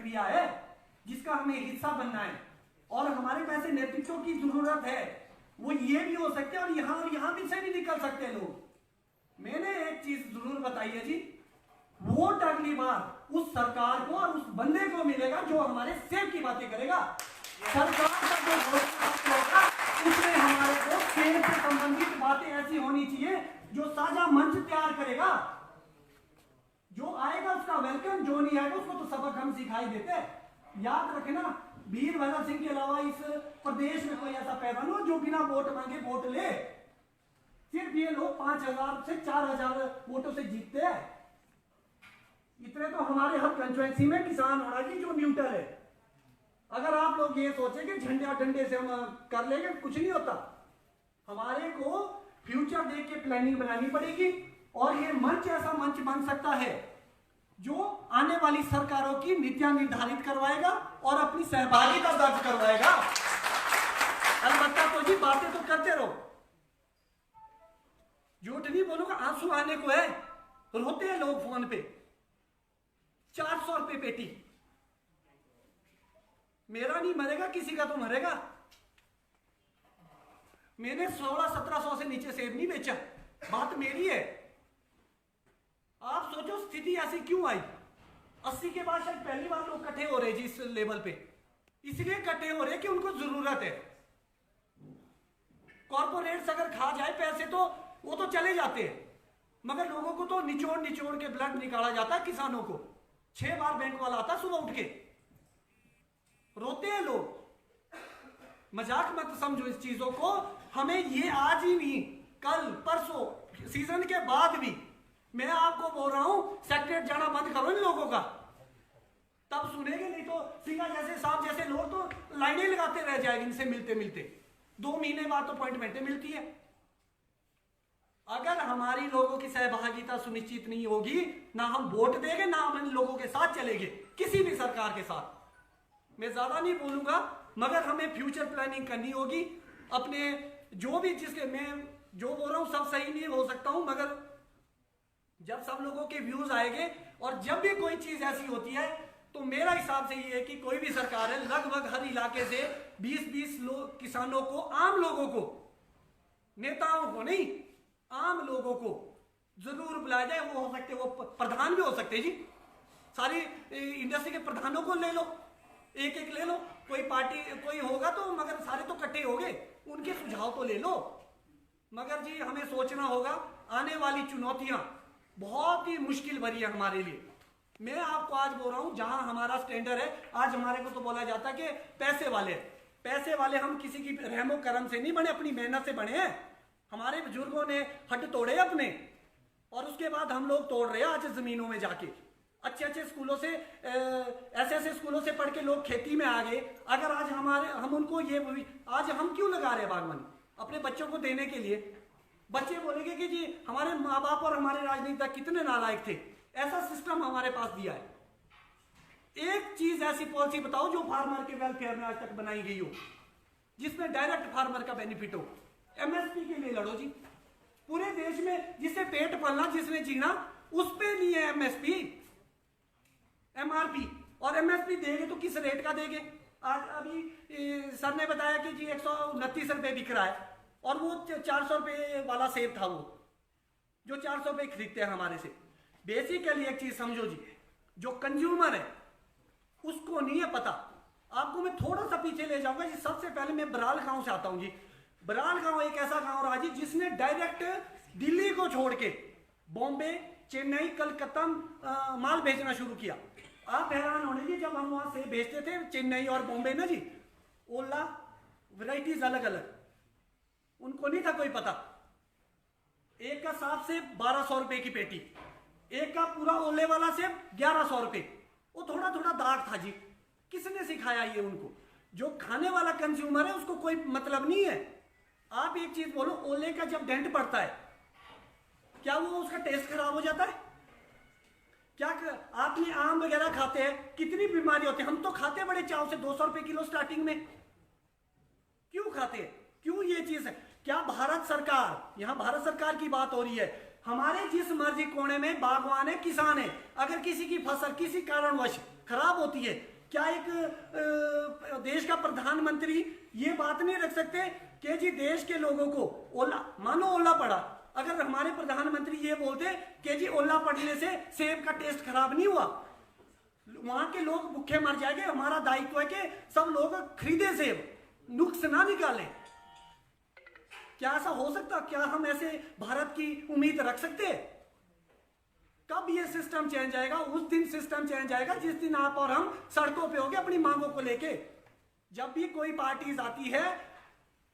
प्रक्रिया है जिसका हमें हिस्सा बनना है, और हमारे पैसे नेतृत्व की जरूरत है। वो ये भी हो सकते हैं और यहां भी से भी निकल सकते हैं लोग। मैंने एक चीज जरूर बताई है जी, वोट अगली बार उस सरकार को और उस बंदे को मिलेगा जो हमारे सेब की बातें करेगा। सरकार का जो वोट होगा उसमें हमारे को सेब से संबंधित बातें ऐसी होनी चाहिए जो साझा मंच तैयार करेगा। जो आएगा उसका वेलकम, जो नहीं आएगा उसको तो सबक हम सिखाई देते हैं। याद रखे ना, वीरभद्र सिंह के अलावा इस प्रदेश में कोई ऐसा पैदा नहीं हो जो बिना वोट मांगे वोट ले। सिर्फ ये लोग 5000 से 4000 वोटों से जीतते हैं। इतने तो हमारे हर कंस्टिट्यूएंसी में किसान होना चाहिए जो न्यूट्रल है। अगर आप लोग ये सोचे कि झंडे और डंडे से हम कर लेंगे, कुछ नहीं होता। हमारे को फ्यूचर देख के प्लानिंग बनानी पड़ेगी, और ये मंच ऐसा मंच बन सकता है जो आने वाली सरकारों की नीतियां निर्धारित करवाएगा और अपनी सहभागिता दर्ज करवाएगा। अलबत्ता तो जी बातें तो करते रहो, झूठ नहीं बोलूंगा। आंसू आने को है, रोते हैं लोग फोन पे। 400 रुपए पेटी, मेरा नहीं मरेगा, किसी का तो मरेगा। मैंने 1600-1700 से नीचे सेब नहीं बेचा, बात मेरी है। आप सोचो स्थिति ऐसी क्यों आई। 80 के बाद शायद पहली बार लोग इकट्ठे हो रहे जी इस लेवल पे, इसलिए इकट्ठे हो रहे कि उनको जरूरत है। कॉर्पोरेट्स अगर खा जाए पैसे तो वो तो चले जाते हैं, मगर लोगों को तो निचोड़ निचोड़ के ब्लड निकाला जाता है। किसानों को 6 बार बैंक वाला आता सुबह उठ के, रोते हैं लोग। मजाक मत समझो इस चीजों को। हमें ये आज ही नहीं, कल परसों, सीजन के बाद भी मैं आपको बोल रहा हूं, सेक्रेट जाना बंद करो इन लोगों का, तब सुनेंगे। नहीं तो सिंगा जैसे साहब जैसे लोग तो लाइनें लगाते रह जाएंगे इनसे मिलते मिलते। 2 महीने बाद तो अपॉइंटमेंटें मिलती है। अगर हमारी लोगों की सहभागिता सुनिश्चित नहीं होगी, ना हम वोट देंगे, ना हम इन लोगों के साथ चलेंगे, किसी भी सरकार के साथ। मैं ज्यादा नहीं बोलूंगा, मगर हमें फ्यूचर प्लानिंग करनी होगी। अपने जो भी, जिसके मैं जो बोल रहा हूं सब सही नहीं हो सकता हूं, मगर जब सब लोगों के व्यूज आएंगे और जब भी कोई चीज ऐसी होती है, तो मेरा हिसाब से ये है कि कोई भी सरकार है, लगभग हर इलाके से 20-20 लोग, किसानों को, आम लोगों को, नेताओं को नहीं, आम लोगों को जरूर बुलाया जाए। वो हो सकते, वो प्रधान भी हो सकते जी, सारी इंडस्ट्री के प्रधानों को ले लो, एक एक ले लो। कोई पार्टी कोई होगा तो, मगर सारे तो इकट्ठे हो गए, उनके सुझाव तो ले लो। मगर जी हमें सोचना होगा, आने वाली चुनौतियां बहुत ही मुश्किल भरी है हमारे लिए। मैं आपको आज बोल रहा हूं, जहां हमारा स्टैंडर्ड है, आज हमारे को तो बोला जाता है कि पैसे वाले हम किसी की रहमो करम से नहीं बने, अपनी मेहनत से बने हैं। हमारे बुजुर्गों ने हट तोड़े अपने, और उसके बाद हम लोग तोड़ रहे हैं आज जमीनों में जाके। अच्छे स्कूलों से, ऐसे स्कूलों से पढ़ के लोग खेती में आ गए। अगर आज हम उनको ये, आज हम क्यों लगा रहे हैं बागवानी अपने बच्चों को देने के लिए? बच्चे बोलेंगे कि जी हमारे माँ बाप और हमारे राजनेता कितने नालायक थे, ऐसा सिस्टम हमारे पास दिया है। एक चीज ऐसी पॉलिसी बताओ जो फार्मर के वेलफेयर में आज तक बनाई गई हो, जिसमें डायरेक्ट फार्मर का बेनिफिट हो। एमएसपी के लिए लड़ो जी, पूरे देश में जिससे पेट पलना, जिसने जीना, उस पे नहीं है एमएसपी, एमआरपी। और एमएसपी देंगे तो किस रेट का देंगे? आज अभी सर ने बताया कि जी 129 रुपए बिक रहा है, और वो 400 रुपए वाला सेब था, वो जो 400 रुपए खरीदते हैं हमारे से। बेसिकली एक चीज समझो जी, जो कंज्यूमर है उसको नहीं है पता। आपको मैं थोड़ा सा पीछे ले जाऊंगा जी। सबसे पहले मैं बराल गांव से आता हूं जी। बराल गांव एक ऐसा गांव रहा जी जिसने डायरेक्ट दिल्ली को छोड़ के बॉम्बे, चेन्नई, कलकत्ता माल भेजना शुरू किया। आप हैरान होने जी, जब हम वहां से भेजते थे चेन्नई और बॉम्बे ना जी, ओला वैरायटीज अलग अलग, उनको नहीं था कोई पता। एक का साफ से 1200 रुपए की पेटी, एक का पूरा ओले वाला से 1100 रुपए। वो थोड़ा थोड़ा दाग था जी। किसने सिखाया ये उनको? जो खाने वाला कंज्यूमर है उसको कोई मतलब नहीं है। आप एक चीज बोलो, ओले का जब डेंट पड़ता है, क्या वो उसका टेस्ट खराब हो जाता है? क्या आपने आम वगैरह खाते हैं, कितनी बीमारी होती है? हम तो खाते बड़े चाव से, 200 रुपए किलो स्टार्टिंग में। क्यों खाते हैं? क्यों ये चीज है? क्या भारत सरकार, यहां भारत सरकार की बात हो रही है, हमारे जिस मर्जी कोने में बागवान है, किसान है, अगर किसी की फसल किसी कारणवश खराब होती है, क्या एक देश का प्रधानमंत्री ये बात नहीं रख सकते कि जी देश के लोगों को ओला, मानो ओला पड़ा, अगर हमारे प्रधानमंत्री ये बोलते कि जी ओला पड़ने से सेब का टेस्ट खराब नहीं हुआ, वहां के लोग भूखे मर जाएंगे, हमारा दायित्व है कि सब लोग खरीदे सेब, नुक्स ना निकालें। क्या ऐसा हो सकता? क्या हम ऐसे भारत की उम्मीद रख सकते? कब ये सिस्टम चेंज आएगा? उस दिन सिस्टम चेंज आएगा जिस दिन आप और हम सड़कों पे होंगे अपनी मांगों को लेके। जब भी कोई पार्टीज आती है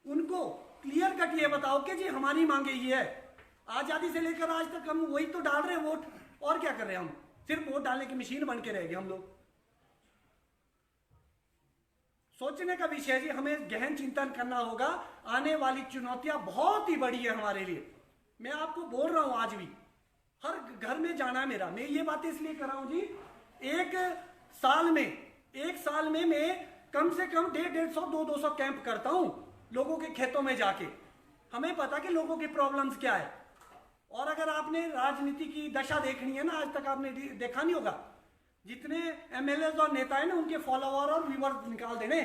उनको क्लियर कट ये बताओ कि जी हमारी मांगे ये है। आजादी से लेकर आज तक हम वही तो डाल रहे हैं वोट, और क्या कर रहे हैं हम? सिर्फ वोट डालने की मशीन बन के रह गए हम लोग। सोचने का विषय जी, हमें गहन चिंतन करना होगा। आने वाली चुनौतियां बहुत ही बड़ी है हमारे लिए। मैं आपको बोल रहा हूं, आज भी हर घर में जाना है मेरा। मैं ये बातें इसलिए कर रहा हूं जी, एक साल में मैं कम से कम 150-200 कैंप करता हूं लोगों के खेतों में जाके। हमें पता कि लोगों की प्रॉब्लम्स क्या है। और अगर आपने राजनीति की दशा देखनी है ना, आज तक आपने देखा नहीं होगा, जितने एमएलए और नेता है ना, उनके फॉलोअर और व्यूअर्स निकाल देने।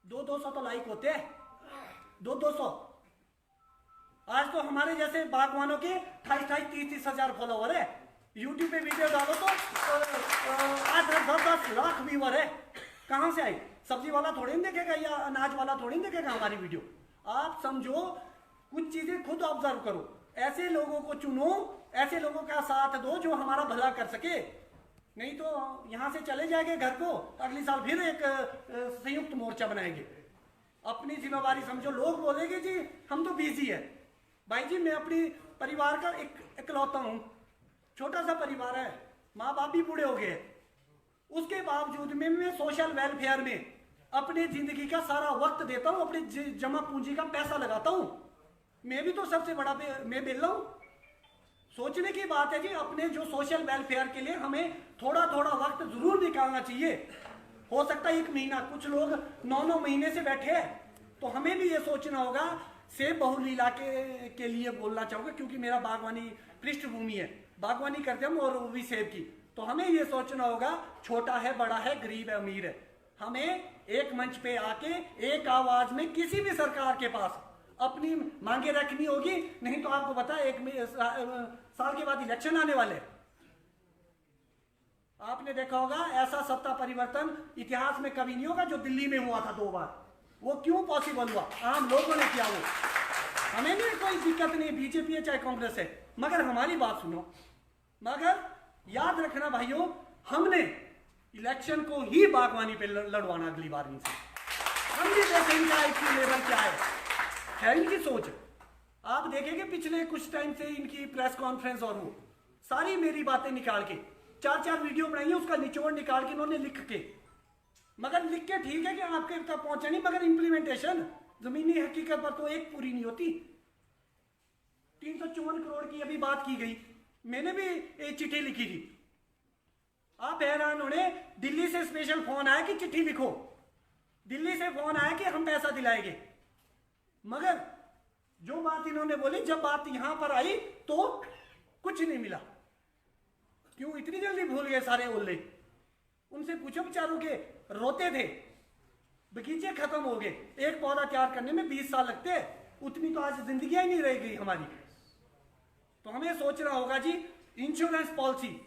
200 तो लाइक होते हैं, 200। आज तो हमारे जैसे बागवानों के 28-30 हजार फॉलोअर है। यूट्यूब पे वीडियो डालो तो 8-10 लाख व्यूअर है। कहां से आए? सब्जी वाला थोड़ी नहीं देखेगा या अनाज वाला थोड़ी नहीं देखेगा हमारी वीडियो। आप समझो, कुछ चीजें खुद ऑब्जर्व करो। ऐसे लोगों को चुनो, ऐसे लोगों का साथ दो जो हमारा भला कर सके। नहीं तो यहां से चले जाएंगे घर को, अगले साल फिर एक संयुक्त मोर्चा बनाएंगे। अपनी जिम्मेवारी समझो। लोग बोलेंगे जी हम तो बिजी है। भाई जी, मैं अपनी परिवार का इकलौता हूं, छोटा सा परिवार है, माँ बाप भी बूढ़े हो गए, उसके बावजूद में मैं सोशल वेलफेयर में अपनी जिंदगी का सारा वक्त देता हूं, अपनी जमा पूंजी का पैसा लगाता हूं। मैं भी तो सबसे बड़ा मैं बेल रहा हूं। सोचने की बात है जी, अपने जो सोशल वेलफेयर के लिए हमें थोड़ा थोड़ा वक्त जरूर निकालना चाहिए। हो सकता है 1 महीना, कुछ लोग 9 महीने से बैठे हैं, तो हमें भी ये सोचना होगा। सेब बहुल इलाके के लिए बोलना चाहूंगा क्योंकि मेरा बागवानी पृष्ठभूमि है, बागवानी करते हम, और वो भी सेब की। तो हमें ये सोचना होगा, छोटा है बड़ा है गरीब है अमीर है, हमें एक मंच पे आके एक आवाज में किसी भी सरकार के पास अपनी मांगे रखनी होगी। नहीं तो आपको पता है 1 साल के बाद इलेक्शन आने वाले हैं। आपने देखा होगा ऐसा सत्ता परिवर्तन इतिहास में कभी नहीं होगा जो दिल्ली में हुआ था 2 बार। वो क्यों पॉसिबल हुआ? आम लोगों ने किया वो। हमें नहीं कोई दिक्कत नहीं, बीजेपी है चाहे कांग्रेस है, मगर हमारी बात सुनो। मगर याद रखना भाइयों, हमने इलेक्शन को ही बागवानी पे लड़वाना अगली बार इनसे। हम भी देखें इनका IQ लेवल क्या है इनकी सोच। आप देखेंगे पिछले कुछ टाइम से इनकी प्रेस कॉन्फ्रेंस और वो सारी मेरी बातें निकाल के 4 वीडियो बनाई है, उसका निचोड़ निकाल के इन्होंने लिख के, मगर लिख के ठीक है कि आपके तक पहुंचा नहीं, मगर इंप्लीमेंटेशन जमीनी हकीकत पर तो एक पूरी नहीं होती। 354 करोड़ की अभी बात की गई, मैंने भी एक चिट्ठी लिखी थी। आप हैरान होने, दिल्ली से स्पेशल फोन आया कि चिट्ठी लिखो, दिल्ली से फोन आया कि हम पैसा दिलाएंगे, मगर जो बात इन्होंने बोली जब बात यहां पर आई तो कुछ नहीं मिला। क्यों इतनी जल्दी भूल गए सारे ओले? उनसे पूछो, बेचारों के रोते थे, बगीचे खत्म हो गए, एक पौधा तैयार करने में 20 साल लगते हैं, उतनी तो आज जिंदगी ही नहीं रह गई हमारी। तो हमें सोचना होगा जी। इंश्योरेंस पॉलिसी,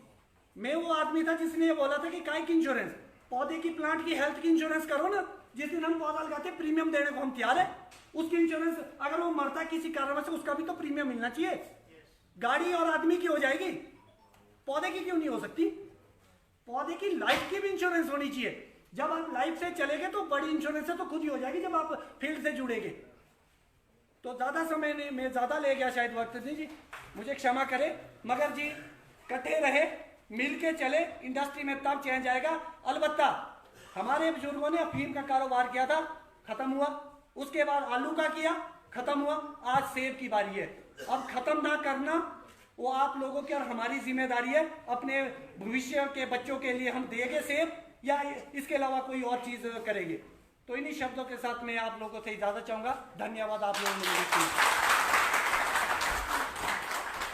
मैं वो आदमी था जिसने ये बोला था कि काय की इंश्योरेंस, पौधे की प्लांट की हेल्थ की इंश्योरेंस करो ना। जिस दिन हम पौधा लगाते प्रीमियम देने को हम तैयार है, उसकी इंश्योरेंस अगर वो मरता किसी कारण से उसका भी तो प्रीमियम मिलना चाहिए। गाड़ी और आदमी की हो जाएगी, पौधे की क्यों नहीं हो सकती? पौधे की लाइफ की भी इंश्योरेंस होनी चाहिए। जब आप लाइफ से चलेंगे तो बड़ी इंश्योरेंस से तो खुद ही हो जाएगी जब आप फील्ड से जुड़ेंगे। तो ज्यादा समय नहीं, मैं ज्यादा ले गया शायद वक्त नहीं जी, मुझे क्षमा करे, मगर जी इकट्ठे रहे, मिल के चले, इंडस्ट्री में तब चेंज आएगा। अलबत्ता हमारे बुजुर्गों ने अफीम का कारोबार किया था, खत्म हुआ, उसके बाद आलू का किया, खत्म हुआ, आज सेब की बारी है। अब खत्म ना करना वो आप लोगों की और हमारी जिम्मेदारी है। अपने भविष्य के बच्चों के लिए हम देंगे सेब या इसके अलावा कोई और चीज करेंगे। तो इन्हीं शब्दों के साथ मैं आप लोगों से इजाजत चाहूंगा। धन्यवाद आप लोगों ने।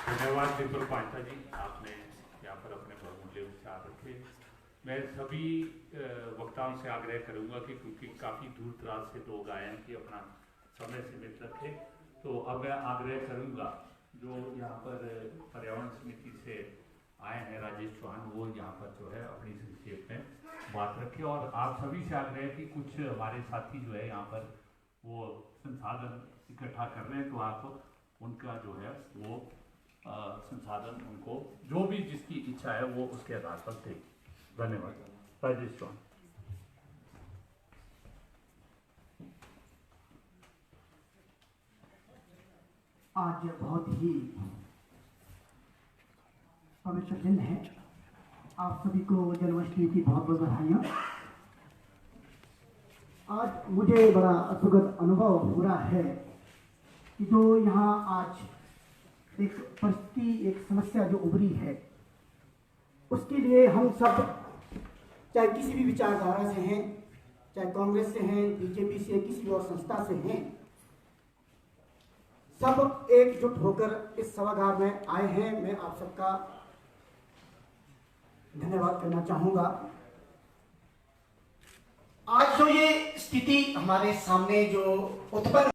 धन्यवाद दीपक पांचा जी, आपने यहाँ पर अपने बहुमूल्य विचार रखे। मैं सभी वक्ताओं से आग्रह करूंगा कि क्योंकि काफ़ी दूर दराज से लोग आए हैं कि अपना समय सीमित रखें, तो अब मैं आग्रह करूंगा जो यहाँ पर पर्यावरण समिति से आए हैं राजेश चौहान, वो यहाँ पर जो है अपनी संक्षेप में बात रखें। और आप सभी से आग्रह है कि कुछ हमारे साथी जो है यहाँ पर वो संसाधन इकट्ठा कर रहे हैं, तो आप उनका जो है वो संसाधन उनको जो भी जिसकी इच्छा है वो उसके आधार पर दें। धन्यवाद। राजेश चौहान। आज बहुत ही पवित्र दिन है। आप सभी को जन्माष्टमी की बहुत बहुत बधाइयाँ। आज मुझे बड़ा सुखद अनुभव हो रहा है कि जो यहाँ आज एक परिस्थिति, एक समस्या जो उभरी है, उसके लिए हम सब चाहे किसी भी विचारधारा से हैं, चाहे कांग्रेस से हैं, बीजेपी से, किसी भी और संस्था से हैं, सब एकजुट होकर इस सभागार में आए हैं। मैं आप सबका धन्यवाद करना चाहूंगा। आज जो ये स्थिति हमारे सामने जो उत्पन्न